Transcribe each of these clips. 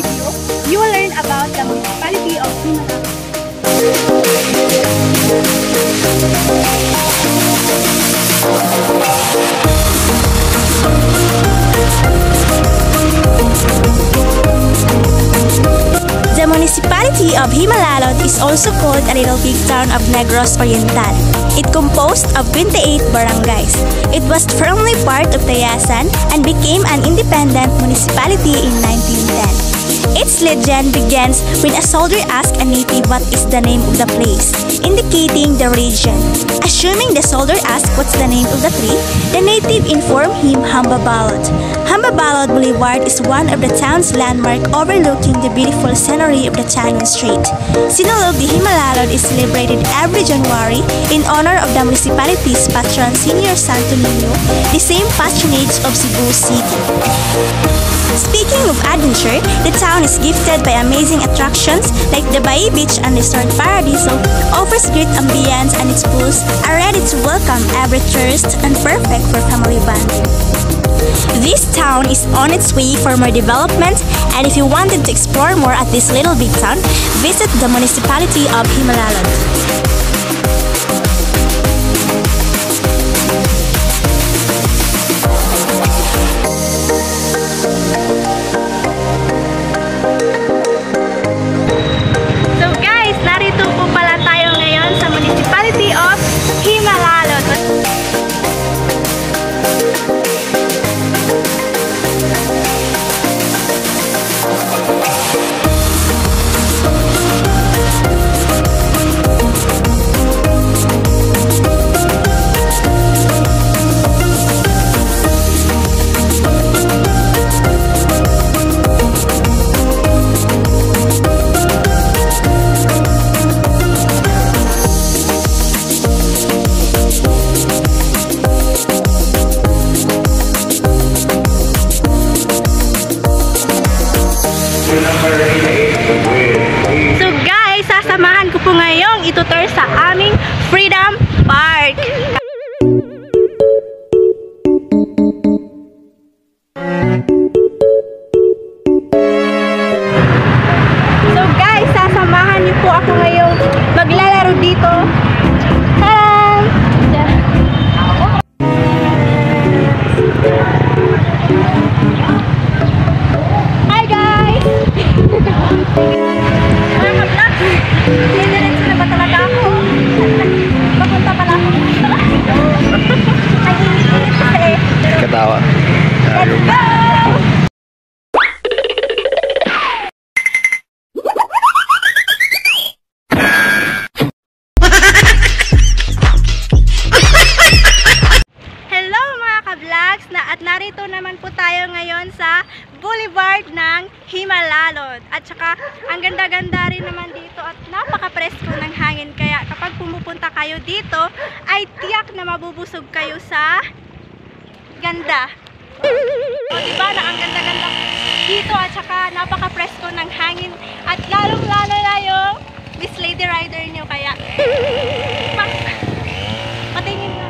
video, you will learn about the municipality of Himalaya. The municipality of Himalalod is also called a little big town of Negros Oriental. It composed of 28 barangays. It was formerly part of Tayasan and became an independent municipality in 1910. Its legend begins when a soldier asked a native what is the name of the place, indicating the region. Assuming the soldier asked what's the name of the tree, the native informed him Hambabalod. Hambabalod Boulevard is one of the town's landmark overlooking the beautiful scenery of the Tanun Strait. Sinulog de Himalalod is celebrated every January in honor of the municipality's patron Senior Santo Niño, the same patronage of Cebu City. Speaking of adventure, the town is gifted by amazing attractions like the Bai Beach and Resort Paradiso, offers great ambience, and its pools are ready to welcome every tourist and perfect for family bonding. This town is on its way for more development, and if you wanted to explore more at this little big town, visit the municipality of Himalalod. So guys, sasamahan ko po ngayong itutur sa aming Freedom Park. So guys, sasamahan niyo po ako ngayong maglalaro dito. Ketawa. Let's go! Hello mga ka-vlogs! At narito naman po tayo ngayon sa Boulevard ng Himalalod. At saka ang ganda-ganda rin naman dito at napaka-presko ng hangin. Kaya kapag pumupunta kayo dito ay tiyak na mabubusog kayo sa ganda. O, diba na ang ganda-ganda dito at saka napaka-presko ng hangin at lalong-lalo na yung Miss Lady Rider nyo. Kaya patingin na.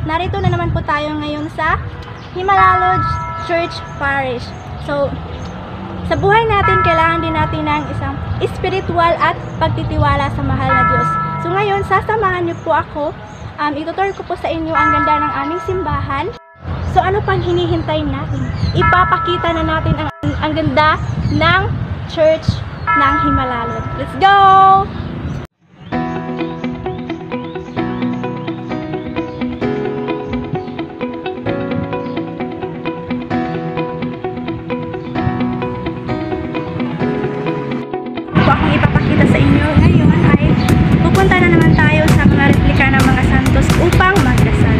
Narito na naman po tayo ngayon sa Himalalod Church Parish. So, sa buhay natin, kailangan din natin ng isang spiritual at pagtitiwala sa mahal na Diyos. So, ngayon, sasamahan niyo po ako. Itutur ko po sa inyo ang ganda ng aming simbahan. So, ano pang hinihintay natin? Ipapakita na natin ang ganda ng Church ng Himalalod. Let's go! Sa inyo ngayon ay pupunta na naman tayo sa mga replika ng mga santos upang magdasal.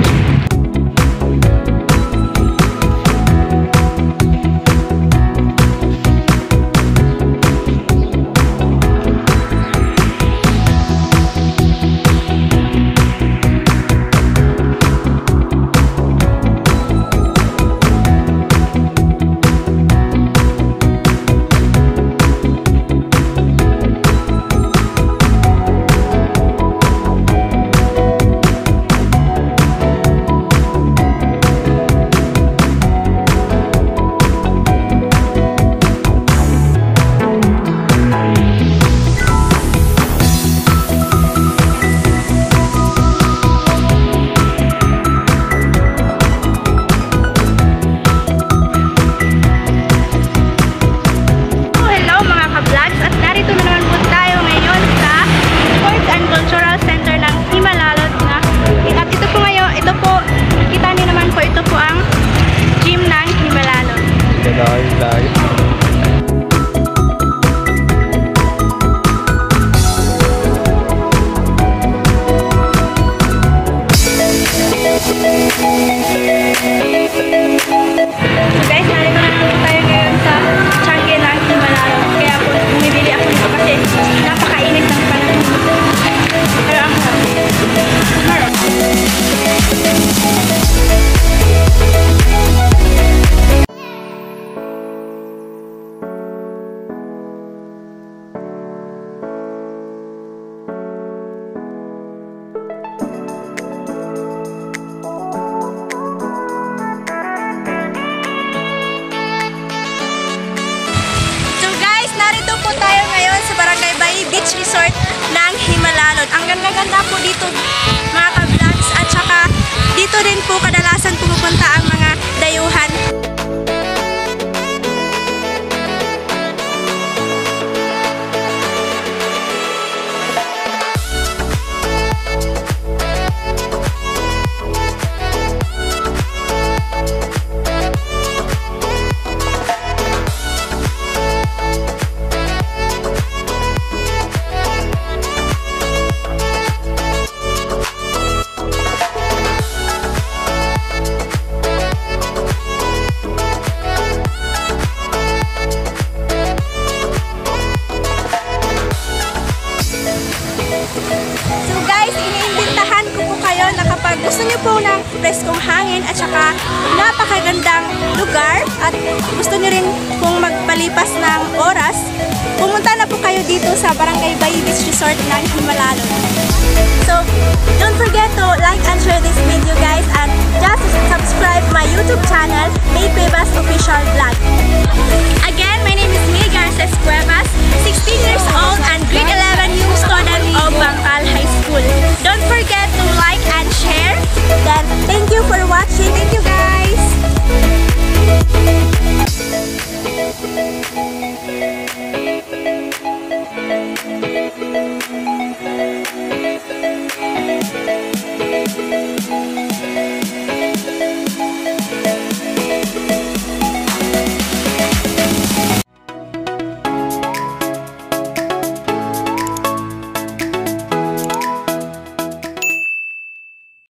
layo. Guys, narito na po tayo ngayon sa Changi ng Himalalon. Kaya po, bumibili ako nito kasi napakainit ng panahon dito. Pero ang harap. Narito po tayo ngayon sa Barangay Bay Beach Resort ng Himalalon. Ang ganda-ganda po dito mga ka-vlogs at saka dito din po kadalasan pumupunta ang mga dayuhan. So guys, iniimbitahan ko po kayo na kapag gusto niyo po ng preskong hangin at saka napakagandang lugar at gusto niyo rin pong magpalipas ng oras, pumunta na po kayo dito sa Barangay Bay Beach Resort ng Himalalon. So, don't forget to like and share this video guys and just subscribe